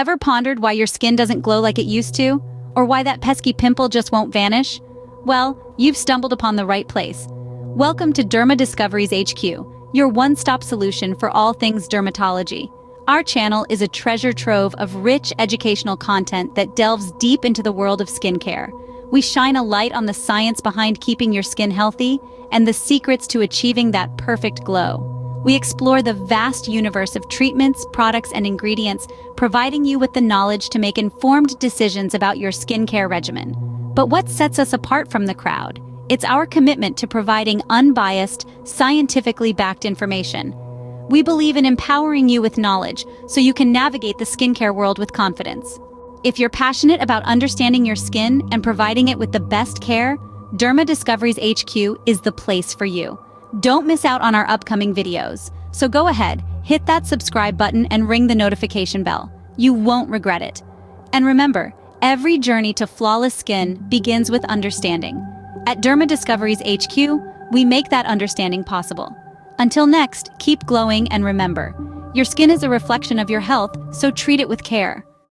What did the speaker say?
Ever pondered why your skin doesn't glow like it used to? Or why that pesky pimple just won't vanish? Well, you've stumbled upon the right place. Welcome to Derma Discoveries HQ, your one-stop solution for all things dermatology. Our channel is a treasure trove of rich educational content that delves deep into the world of skincare. We shine a light on the science behind keeping your skin healthy and the secrets to achieving that perfect glow. We explore the vast universe of treatments, products, and ingredients, providing you with the knowledge to make informed decisions about your skincare regimen. But what sets us apart from the crowd? It's our commitment to providing unbiased, scientifically backed information. We believe in empowering you with knowledge so you can navigate the skincare world with confidence. If you're passionate about understanding your skin and providing it with the best care, Derma Discoveries HQ is the place for you. Don't miss out on our upcoming videos. So go ahead, hit that subscribe button and ring the notification bell. You won't regret it. And remember, every journey to flawless skin begins with understanding. At Derma Discoveries HQ, we make that understanding possible. Until next, keep glowing and remember, your skin is a reflection of your health, so treat it with care.